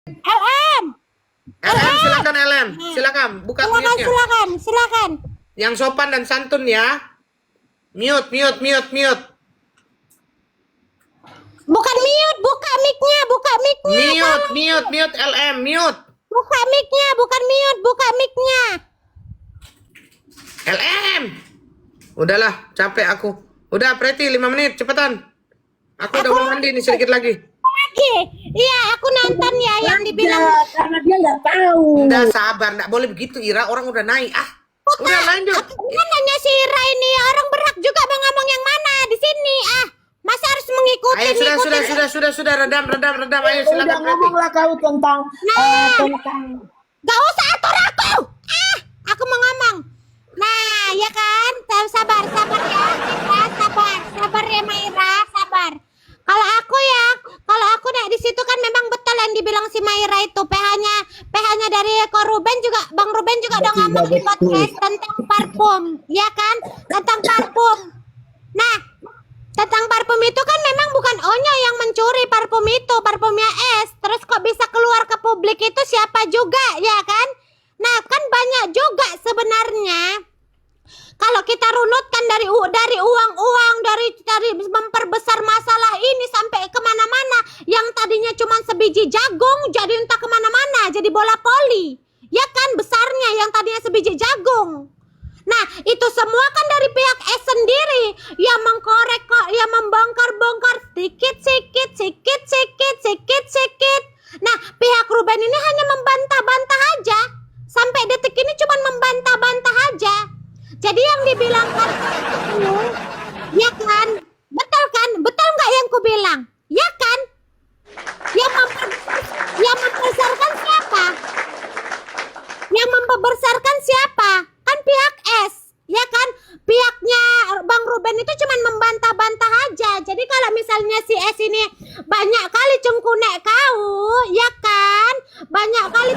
LM. LM, silakan LM. Silakan, buka mute-nya. Silakan. Yang sopan dan santun ya. Mute. Bukan mute, buka mic-nya. Mute LM, mute. Buka mic-nya, bukan mute, buka mic-nya. LM. Udahlah, capek aku. Udah, Preti 5 menit, cepetan. Aku udah mau mandi nih sedikit lagi. Iya, aku nonton ya yang dibilang. Karena dia nggak tahu. Udah sabar, nggak boleh begitu Ira, orang udah naik. Udah lanjut. Kan nanya si Ira ini, orang berhak juga mau ngomong yang mana di sini. Masa harus mengikuti? Ayo sudah, redam. Ayo silakan Udah Preti. ngomonglah kau tentang Gak usah atur aku. Aku mau ngomong. Nah, ya kan? Sabar ya, Ira, sabar ya, Maira, sabar. Kalau aku nih di situ kan memang betul yang dibilang si Maira itu PH-nya dari Bang Ruben juga udah ngomong di podcast tentang parfum, ya kan? Tentang parfum. Nah, tentang parfum itu kan memang bukan Onyo yang mencuri parfum itu, parfumnya S. Terus kok bisa keluar ke publik itu siapa juga, ya kan? Nah, kan banyak juga sebenarnya. Kalau kita runutkan dari uang-uang, dari memperbesar masalah ini sampai kemana-mana, yang tadinya cuma sebiji jagung jadi entah kemana-mana, jadi bola voli, ya kan, besarnya yang tadinya sebiji jagung. Nah, itu semua kan dari pihak S sendiri yang mengkorek kok, yang membongkar-bongkar sedikit. Nah, pihak Ruben ini hanya membantah-bantah aja. Sampai detik ini cuma membantah-bantah aja. Jadi yang dibilang kan, ya kan? Betul nggak yang ku bilang? Ya kan? Yang membesarkan siapa? Yang membesarkan siapa? Kan pihak S, ya kan? Pihaknya Bang Ruben itu cuma membantah-bantah aja. Jadi kalau misalnya si S ini banyak kali cengkunek kau, ya kan? Banyak kali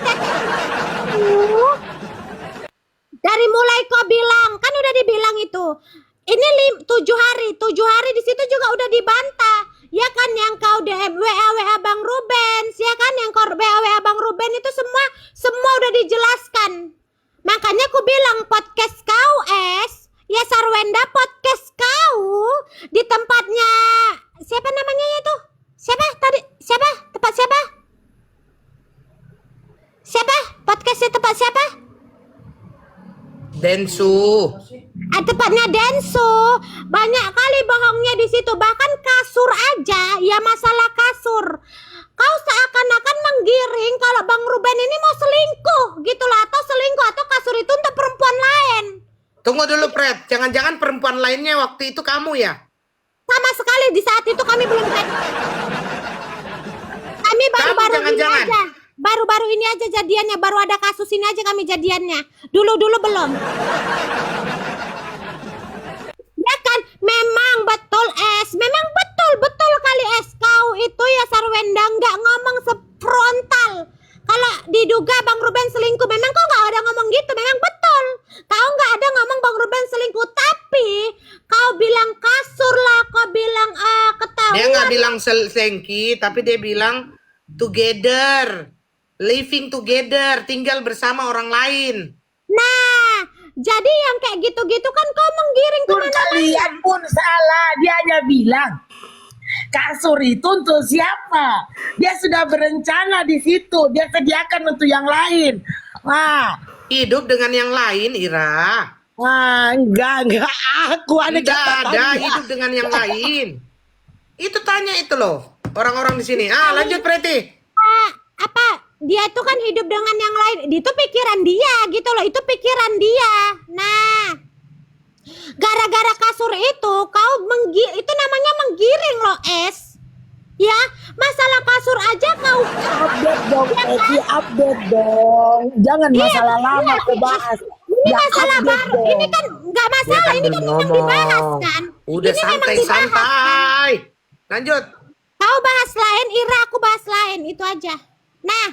dari mulai kau bilang, kan udah dibilang itu. Ini 7 hari di situ juga udah dibantah. Ya kan, yang kau DM WA Bang Ruben, ya kan, yang kau WA Bang Ruben itu semua udah dijelaskan. Makanya aku bilang podcast kau S, ya Sarwenda podcast kau di tempatnya siapa namanya itu? Tempat siapa? Podcastnya tempat siapa? Densu. Tepatnya Densu. Banyak kali bohongnya di situ. Bahkan kasur aja, ya masalah kasur. Kau seakan-akan menggiring kalau Bang Ruben ini mau selingkuh gitu lah, atau kasur itu untuk perempuan lain. Tunggu dulu, Pret. Jangan-jangan perempuan lainnya waktu itu kamu ya? Sama sekali di saat itu kami belum Kami baru-baru ini aja. Baru-baru ini aja jadiannya, baru ada kasus ini aja kami jadiannya. Dulu belum. Ya kan, memang betul S, memang betul kali S. Kau itu ya Sarwenda nggak ngomong sefrontal. Kalau diduga Bang Ruben selingkuh, memang kau nggak ada ngomong gitu, memang betul. Kau nggak ada ngomong Bang Ruben selingkuh, tapi kau bilang kasur lah, kau bilang ketahuan. Dia nggak bilang selingkuh, tapi dia bilang together. Living together, tinggal bersama orang lain. Nah, jadi yang kayak gitu-gitu kan kau menggiring kemana-mana. Kalian pun salah. Dia hanya bilang kasur itu untuk siapa? Dia sudah berencana di situ. Dia sediakan untuk yang lain. Hidup dengan yang lain, Ira. Enggak. Aku ada catatannya. Hidup dengan yang lain. Itu tanya itu loh, orang-orang di sini. Lanjut Preti. Dia itu kan hidup dengan yang lain. Itu pikiran dia gitu loh. Itu pikiran dia. Nah, gara-gara kasur itu itu namanya menggiring loh S. Ya, masalah kasur aja kau update dong, update dong. Jangan masalah lama kau bahas. Ini masalah baru. Ini kan nggak masalah. Ini kan memang dibahas kan. Udah santai. Lanjut. Kau bahas lain, Ira aku bahas lain. Itu aja. Nah,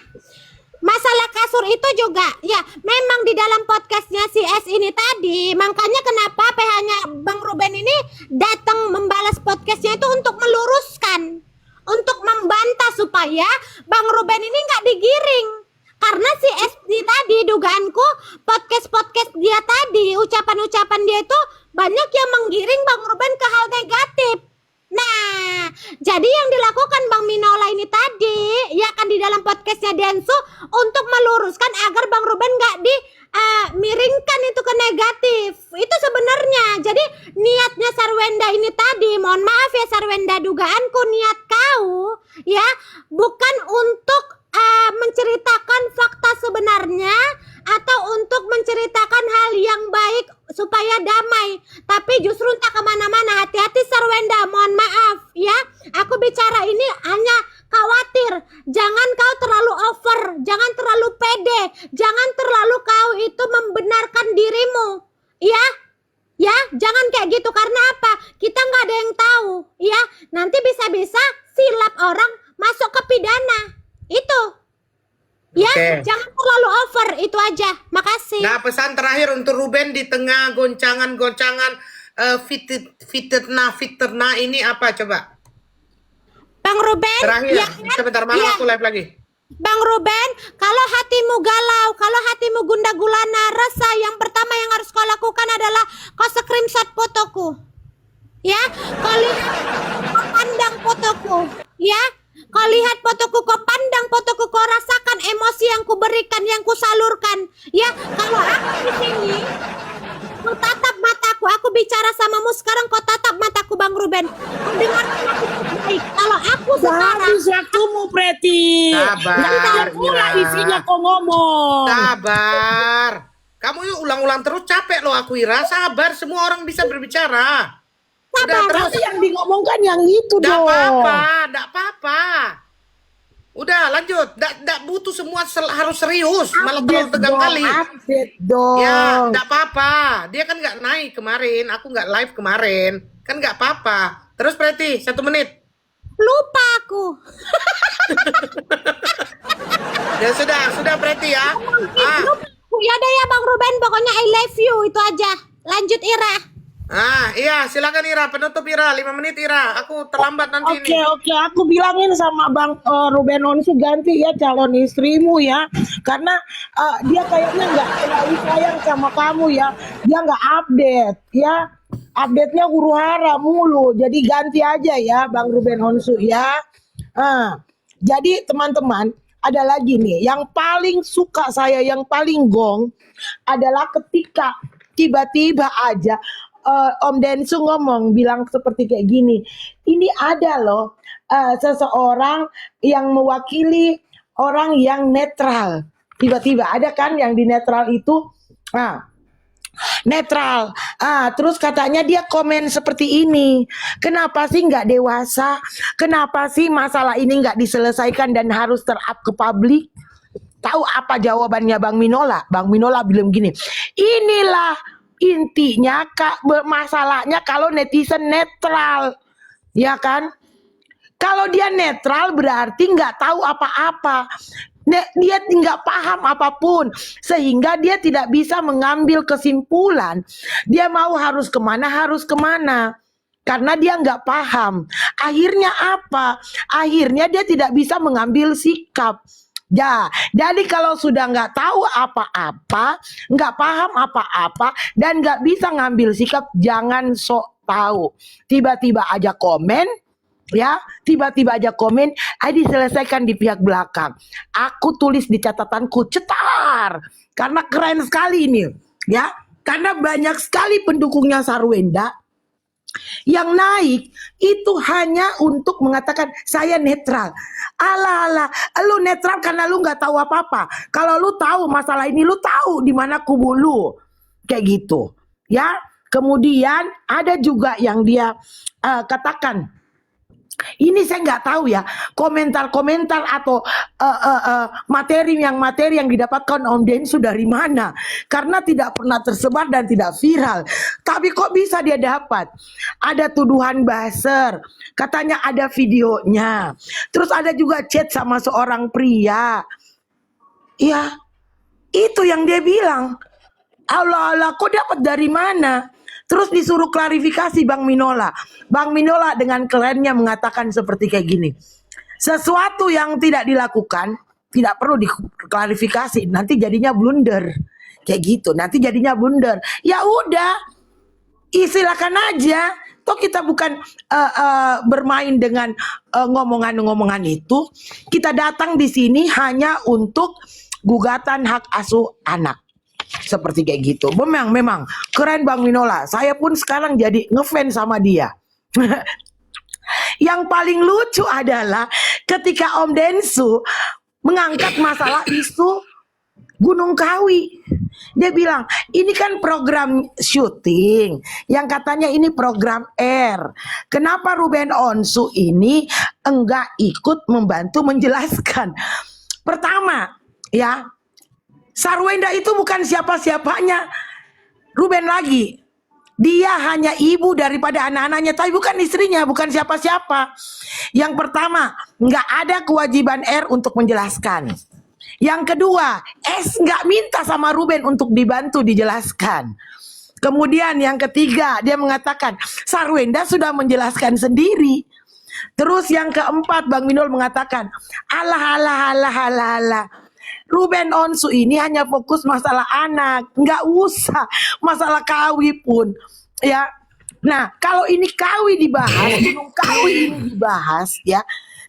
masalah kasur itu juga, ya memang di dalam podcastnya si S ini tadi, makanya kenapa PH-nya Bang Ruben ini datang membalas podcastnya itu untuk meluruskan untuk membantah supaya Bang Ruben ini nggak digiring. Karena si SD tadi, dugaanku podcast dia tadi, ucapan-ucapan dia itu banyak yang menggiring Bang Ruben ke hal negatif. Nah, jadi yang dilakukan Bang Minola ini tadi, ya kan di dalam podcastnya Densu untuk meluruskan agar Bang Ruben nggak miringkan itu ke negatif. Itu sebenarnya. Jadi niatnya Sarwenda ini tadi, mohon maaf ya Sarwenda, dugaanku niat kau ya bukan untuk menceritakan fakta sebenarnya atau untuk menceritakan hal yang baik supaya damai, tapi justru entah kemana-mana. Hati-hati Sarwenda, mohon maaf ya, aku bicara ini hanya khawatir jangan kau terlalu over, jangan terlalu pede, jangan terlalu kau itu membenarkan dirimu ya, jangan kayak gitu. Karena apa, kita nggak ada yang tahu ya, nanti bisa-bisa silap orang masuk ke pidana. Itu ya, jangan terlalu over, itu aja. Makasih. Nah, pesan terakhir untuk Ruben di tengah goncangan-goncangan fitnah ini apa coba? Bang Ruben, Terakhir, ya kan? sebentar malam Ya. aku live lagi. Bang Ruben, kalau hatimu galau, kalau hatimu gundah gulana, rasa yang pertama yang harus kau lakukan adalah kau screenshot fotoku. Ya, kau lihat, kau pandang fotoku. Ya, kau lihat fotoku, kau pandang fotoku, kau rasakan emosi yang kuberikan, yang kusalurkan. Ya, kalau aku di sini, kau tatap mataku, aku bicara samamu sekarang, kau tatap mataku Bang Ruben. Kau dengarkan aku baik. Kalau aku sekarang, Habis waktumu, Preti. Sabar, Nggak pula Ira. isinya kau ngomong. Sabar. Kamu yuk ulang-ulang terus, capek loh aku Ira. Sabar, semua orang bisa berbicara. Udah terus. Tapi yang diomongkan yang itu Nggak dong. apa-apa, nggak apa-apa. Udah lanjut, nggak butuh semua harus serius, malah terlalu tegang kali. Update dong. Ya, nggak apa-apa. Dia kan nggak naik kemarin, aku nggak live kemarin, kan nggak apa-apa. Terus Preti, 1 menit. lupa aku. Ya sudah Preti ya. Ya udah ya Bang Ruben, pokoknya I love you, itu aja. Lanjut Ira. Iya, silakan Ira, penutup Ira, 5 menit Ira. Aku terlambat nanti ini. Oke, aku bilangin sama Bang Ruben Onsu ganti ya calon istrimu ya, karena dia kayaknya nggak terlalu sayang sama kamu ya, dia nggak update ya, update-nya huru hara mulu, jadi ganti aja ya Bang Ruben Onsu ya. Jadi teman-teman, ada lagi nih, yang paling suka saya, yang paling gong adalah ketika tiba-tiba aja Om Densu ngomong bilang seperti kayak gini, ini ada loh seseorang yang mewakili orang yang netral, tiba-tiba ada kan yang di netral itu netral, terus katanya dia komen seperti ini, kenapa sih nggak dewasa, kenapa sih masalah ini nggak diselesaikan dan harus ter-up ke publik. Tahu apa jawabannya Bang Minola? Bang Minola bilang gini, inilah intinya masalahnya kalau netizen netral, ya kan? Kalau dia netral berarti nggak tahu apa-apa, dia nggak paham apapun, sehingga dia tidak bisa mengambil kesimpulan. Dia mau harus kemana, karena dia nggak paham. Akhirnya apa? Akhirnya dia tidak bisa mengambil sikap. Ya, jadi kalau sudah nggak tahu apa-apa, nggak paham apa-apa, dan nggak bisa ngambil sikap, jangan sok tahu. Tiba-tiba aja komen, ya, tiba-tiba aja komen, diselesaikan di pihak belakang. Aku tulis di catatanku, cetar, karena keren sekali ini, ya, karena banyak sekali pendukungnya Sarwenda yang naik itu hanya untuk mengatakan saya netral. Ala, lu netral karena lu nggak tahu apa-apa. Kalau lu tahu masalah ini, lu tahu di mana kubu lu, kayak gitu, ya. Kemudian ada juga yang dia katakan, ini saya nggak tahu ya, komentar-komentar atau materi yang didapatkan Om Densu dari mana, karena tidak pernah tersebar dan tidak viral. Tapi kok bisa dia dapat? Ada tuduhan buzzer, katanya ada videonya, terus ada juga chat sama seorang pria. Ya, itu yang dia bilang. Allah, kok dapat dari mana? Terus disuruh klarifikasi Bang Minola. Bang Minola dengan kerennya mengatakan seperti kayak gini, Sesuatu yang tidak dilakukan tidak perlu diklarifikasi, nanti jadinya blunder. Kayak gitu, nanti jadinya blunder. Ya udah, silakan aja. Toh kita bukan bermain dengan ngomongan-ngomongan itu. Kita datang di sini hanya untuk gugatan hak asuh anak. Seperti kayak gitu. Memang keren Bang Minola. Saya pun sekarang jadi ngefans sama dia. Yang paling lucu adalah ketika Om Densu mengangkat masalah isu Gunung Kawi. Dia bilang, ini kan program syuting, yang katanya ini program R. Kenapa Ruben Onsu ini enggak ikut membantu menjelaskan? Pertama, ya, Sarwenda itu bukan siapa-siapanya Ruben lagi. Dia hanya ibu daripada anak-anaknya, tapi bukan istrinya, bukan siapa-siapa. Yang pertama, nggak ada kewajiban R untuk menjelaskan. Yang kedua, S nggak minta sama Ruben untuk dibantu dijelaskan. Kemudian yang ketiga, dia mengatakan Sarwenda sudah menjelaskan sendiri. Terus yang keempat, Bang Minul mengatakan, alah. Ruben Onsu ini hanya fokus masalah anak, nggak usah masalah Kawi pun, ya. Nah, kalau ini Kawi dibahas, Gunung Kawi ini dibahas, ya.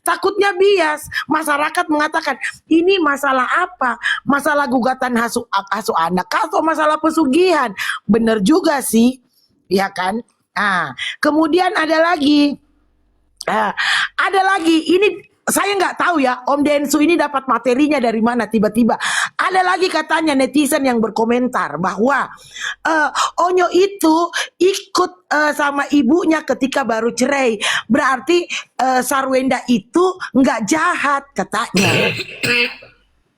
Takutnya bias, masyarakat mengatakan ini masalah apa? Masalah gugatan asuh anak atau masalah pesugihan? Bener juga sih, ya kan? Nah, kemudian ada lagi, ini saya nggak tahu ya, Om Densu ini dapat materinya dari mana tiba-tiba. Ada lagi katanya netizen yang berkomentar bahwa Onyo itu ikut sama ibunya ketika baru cerai. Berarti Sarwenda itu nggak jahat katanya.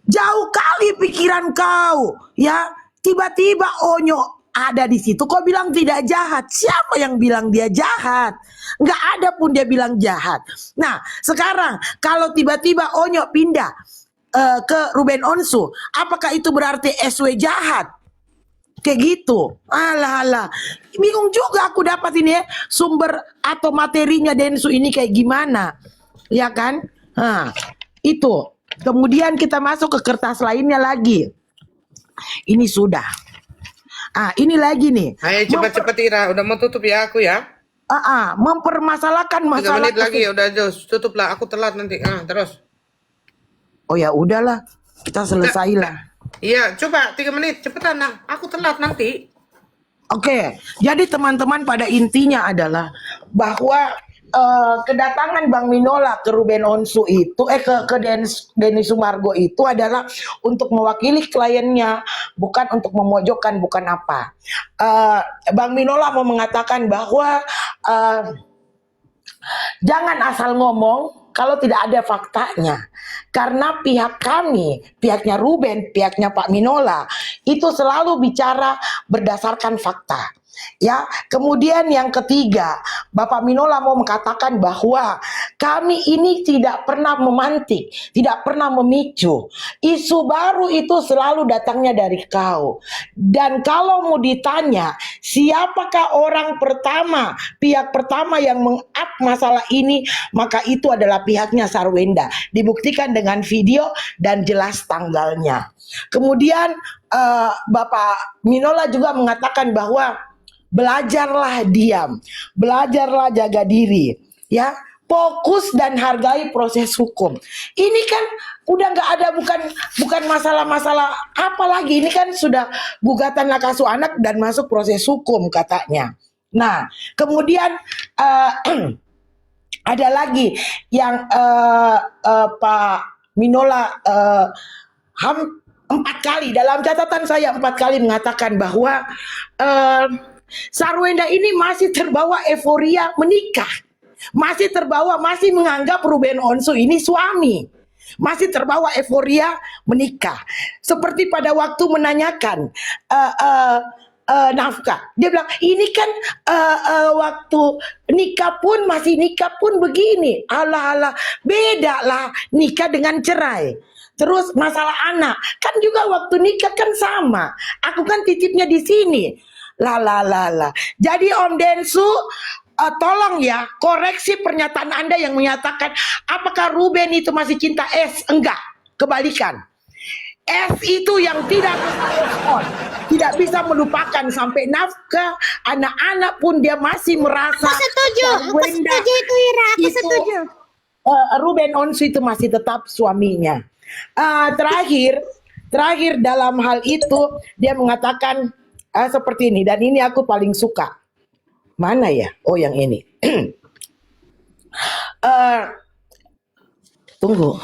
Jauh kali pikiran kau, ya. Tiba-tiba Onyo ada di situ, kau bilang tidak jahat. Siapa yang bilang dia jahat? Nggak ada pun dia bilang jahat. Nah, sekarang kalau tiba-tiba Onyo pindah ke Ruben Onsu, apakah itu berarti SW jahat? Kayak gitu. Alah. Bingung juga aku dapat ini ya, sumber atau materinya Densu ini kayak gimana. Ya kan? Nah, itu. Kemudian kita masuk ke kertas lainnya lagi. Ini sudah. Ini lagi nih. Ayo cepat-cepat Ira, udah mau tutup ya aku ya. Mempermasalahkan 3 masalah. menit lagi ya udah Jos, tutup lah, aku telat nanti. Terus. Oh ya udahlah, kita selesailah. Iya, coba 3 menit cepetan nah. Aku telat nanti. Oke, jadi teman-teman pada intinya adalah bahwa kedatangan Bang Minola ke Ruben Onsu itu ke Denny Sumargo itu adalah untuk mewakili kliennya, bukan untuk memojokkan, bukan apa. Bang Minola mau mengatakan bahwa jangan asal ngomong kalau tidak ada faktanya. Karena pihak kami, pihaknya Ruben, pihaknya Pak Minola itu selalu bicara berdasarkan fakta. Ya, kemudian yang ketiga, Bapak Minola mau mengatakan bahwa kami ini tidak pernah memantik, tidak pernah memicu. Isu baru itu selalu datangnya dari kau. Dan kalau mau ditanya, siapakah orang pertama, pihak pertama yang meng-up masalah ini, maka itu adalah pihaknya Sarwenda. Dibuktikan dengan video dan jelas tanggalnya. Kemudian Bapak Minola juga mengatakan bahwa belajarlah diam, belajarlah jaga diri, ya, fokus dan hargai proses hukum. Ini kan udah nggak ada, bukan masalah-masalah apa lagi, ini kan sudah gugatan hak asuh anak dan masuk proses hukum katanya. Nah, kemudian ada lagi yang Pak Minola 4 kali, dalam catatan saya 4 kali mengatakan bahwa Sarwenda ini masih terbawa euforia menikah, masih menganggap Ruben Onsu ini suami, masih terbawa euforia menikah. Seperti pada waktu menanyakan nafkah, dia bilang ini kan waktu nikah pun begini. Alah, beda lah nikah dengan cerai. Terus masalah anak kan juga waktu nikah kan sama, aku kan titipnya di sini. Lah. Jadi Om Densu tolong ya koreksi pernyataan Anda yang menyatakan apakah Ruben itu masih cinta S? Enggak, kebalikan. S itu yang tidak bisa move on, tidak bisa melupakan sampai nafkah anak-anak pun dia masih merasa Aku setuju itu Ira, aku itu, setuju. Ruben Onsu itu masih tetap suaminya. Terakhir dalam hal itu dia mengatakan seperti ini, dan ini aku paling suka. Mana ya? Oh, yang ini. Tunggu.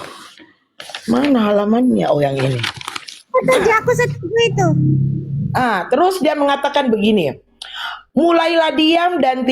Mana halamannya? Oh, yang ini. Aku setuju itu. Terus dia mengatakan begini. Mulailah diam dan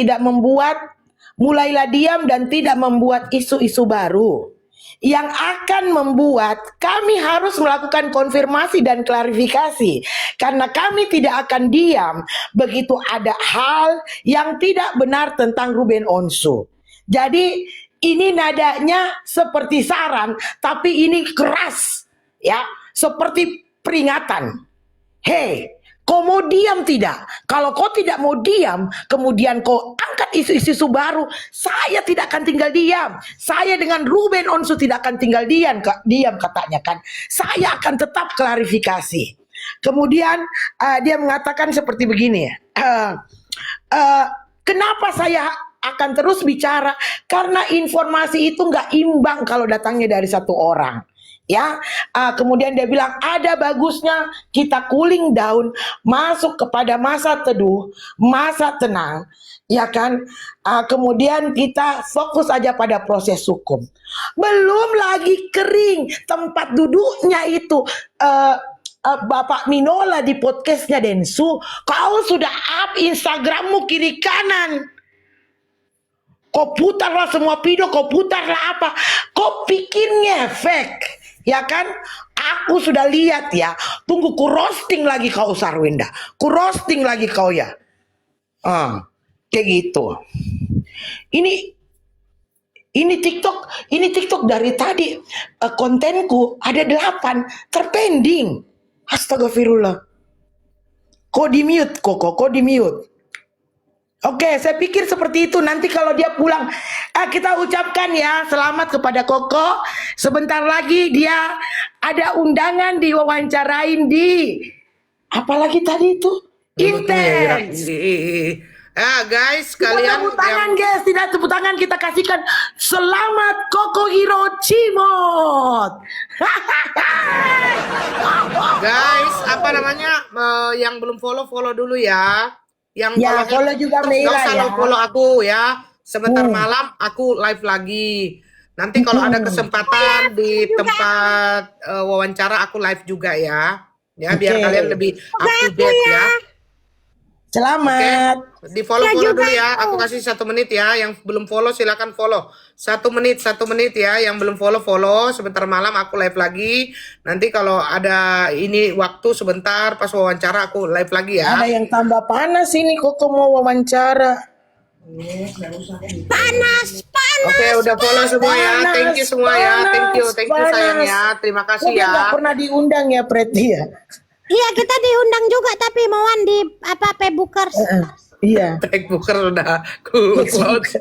tidak membuat isu-isu baru yang akan membuat kami harus melakukan konfirmasi dan klarifikasi, karena kami tidak akan diam begitu ada hal yang tidak benar tentang Ruben Onsu. Jadi ini nadanya seperti saran, tapi ini keras ya, seperti peringatan. Hei, kau mau diam tidak? Kalau kau tidak mau diam, kemudian kau angkat isu-isu baru, saya tidak akan tinggal diam. Saya dengan Ruben Onsu tidak akan tinggal diam katanya kan. Saya akan tetap klarifikasi. Kemudian dia mengatakan seperti begini. Kenapa saya akan terus bicara? Karena informasi itu nggak imbang kalau datangnya dari satu orang. Ya, kemudian dia bilang ada bagusnya kita cooling down, masuk kepada masa teduh, masa tenang, ya kan? Kemudian kita fokus aja pada proses hukum. Belum lagi kering tempat duduknya itu. Bapak Minola di podcastnya Densu, kau sudah up Instagrammu kiri kanan. Kau putarlah semua video, kau putarlah apa? Kau pikir ngefek. Ya kan, aku sudah lihat ya. Tunggu ku roasting lagi kau Sarwenda, ku roasting lagi kau ya. Kayak gitu. Ini TikTok dari tadi kontenku ada 8 terpending. Astagfirullah. Kok di mute Koko, kok di mute. Oke, saya pikir seperti itu. Nanti kalau dia pulang, kita ucapkan ya selamat kepada Koko. Sebentar lagi dia ada undangan diwawancarain di apalagi tadi itu Intens. Guys, Kita kalian tepuk tangan guys, tidak tepuk tangan, kita kasihkan selamat Koko Hiro Cimot. guys, apa namanya? Yang belum follow dulu ya. Yang Ya, follow juga Meira nggak usah ya. follow aku ya. Sebentar malam aku live lagi. Nanti kalau ada kesempatan di tempat wawancara aku live juga ya. Ya, biar Oke. kalian lebih up to date ya. Selamat. Di follow dulu ya. Aku kasih 1 menit ya. Yang belum follow silakan follow. 1 menit ya. Yang belum follow. Sebentar malam aku live lagi. Nanti kalau ada ini waktu sebentar pas wawancara aku live lagi ya. Ada yang tambah panas ini Koko mau wawancara. Panas. Oke, udah follow semua ya. Panas, Thank you semua ya. Thank you panas. sayang ya. Terima Kok kasih dia nggak ya. pernah diundang ya Preti ya? Iya, kita diundang juga tapi mauan di Pebookers. Iya. Facebooker udah ku close.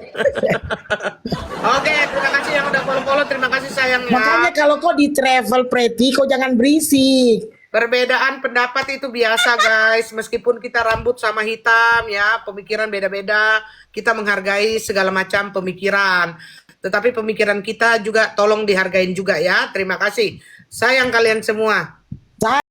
Oke, terima kasih yang udah follow. Terima kasih sayang ya. Makanya kalau kau di travel Preti, kau jangan berisik. Perbedaan pendapat itu biasa guys. Meskipun kita rambut sama hitam ya, pemikiran beda-beda. Kita menghargai segala macam pemikiran. Tetapi pemikiran kita juga tolong dihargain juga ya. Terima kasih. Sayang kalian semua.